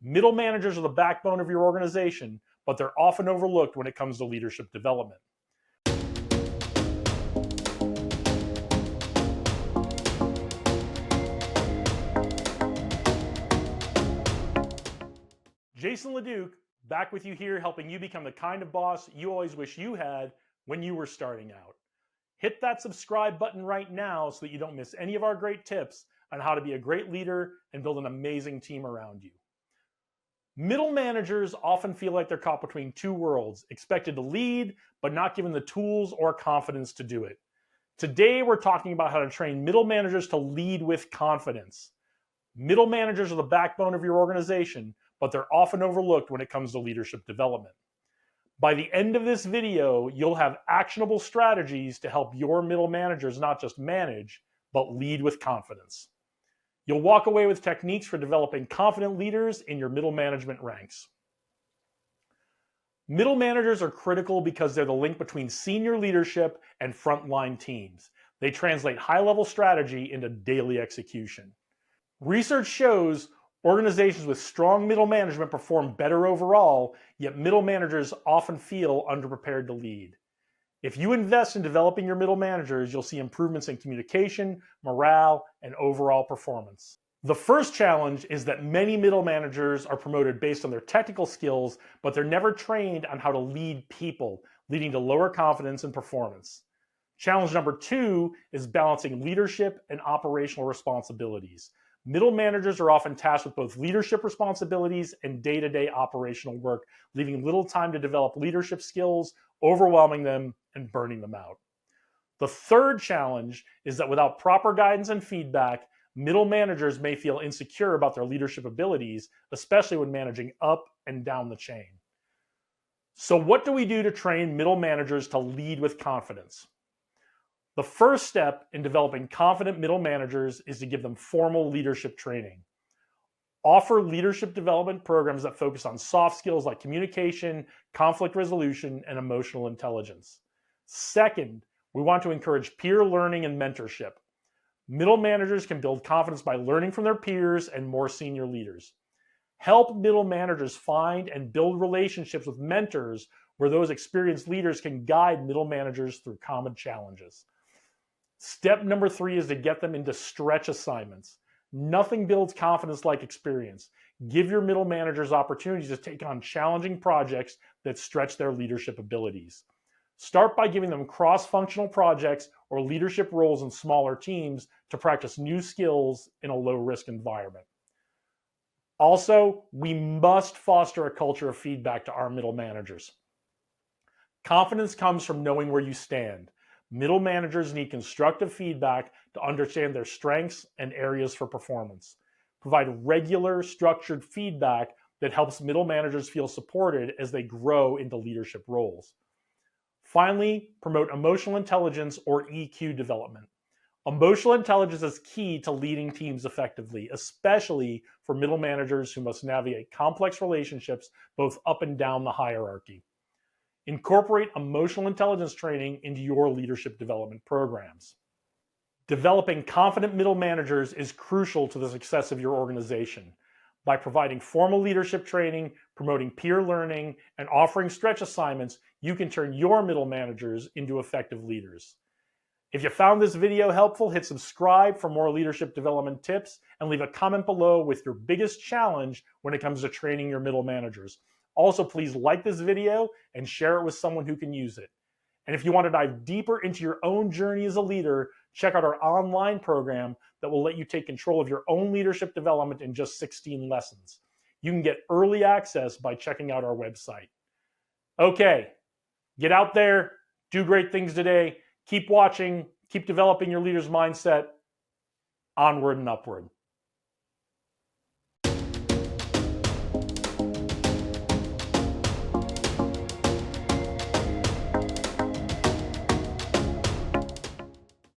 Middle managers are the backbone of your organization, but they're often overlooked when it comes to leadership development. Jason LeDuc, back with you here, helping you become the kind of boss you always wish you had when you were starting out. Hit that subscribe button right now so that you don't miss any of our great tips on how to be a great leader and build an amazing team around you. Middle managers often feel like they're caught between two worlds, expected to lead, but not given the tools or confidence to do it. Today, we're talking about how to train middle managers to lead with confidence. Middle managers are the backbone of your organization, but they're often overlooked when it comes to leadership development. By the end of this video, you'll have actionable strategies to help your middle managers not just manage, but lead with confidence. You'll walk away with techniques for developing confident leaders in your middle management ranks. Middle managers are critical because they're the link between senior leadership and frontline teams. They translate high-level strategy into daily execution. Research shows organizations with strong middle management perform better overall, yet middle managers often feel underprepared to lead. If you invest in developing your middle managers, you'll see improvements in communication, morale, and overall performance. The first challenge is that many middle managers are promoted based on their technical skills, but they're never trained on how to lead people, leading to lower confidence and performance. Challenge number 2 is balancing leadership and operational responsibilities. Middle managers are often tasked with both leadership responsibilities and day-to-day operational work, leaving little time to develop leadership skills, overwhelming them, and burning them out. The third challenge is that without proper guidance and feedback, middle managers may feel insecure about their leadership abilities, especially when managing up and down the chain. So what do we do to train middle managers to lead with confidence? The first step in developing confident middle managers is to give them formal leadership training. Offer leadership development programs that focus on soft skills like communication, conflict resolution, and emotional intelligence. Second, we want to encourage peer learning and mentorship. Middle managers can build confidence by learning from their peers and more senior leaders. Help middle managers find and build relationships with mentors where those experienced leaders can guide middle managers through common challenges. Step number 3 is to get them into stretch assignments. Nothing builds confidence like experience. Give your middle managers opportunities to take on challenging projects that stretch their leadership abilities. Start by giving them cross-functional projects or leadership roles in smaller teams to practice new skills in a low-risk environment. Also, we must foster a culture of feedback to our middle managers. Confidence comes from knowing where you stand. Middle managers need constructive feedback to understand their strengths and areas for performance. Provide regular, structured feedback that helps middle managers feel supported as they grow into leadership roles. Finally, promote emotional intelligence or EQ development. Emotional intelligence is key to leading teams effectively, especially for middle managers who must navigate complex relationships both up and down the hierarchy. Incorporate emotional intelligence training into your leadership development programs. Developing confident middle managers is crucial to the success of your organization. By providing formal leadership training, promoting peer learning, and offering stretch assignments, you can turn your middle managers into effective leaders. If you found this video helpful, hit subscribe for more leadership development tips and leave a comment below with your biggest challenge when it comes to training your middle managers. Also, please like this video and share it with someone who can use it. And if you want to dive deeper into your own journey as a leader, check out our online program that will let you take control of your own leadership development in just 16 lessons. You can get early access by checking out our website. Okay, get out there, do great things today, keep watching, keep developing your leader's mindset. Onward and upward.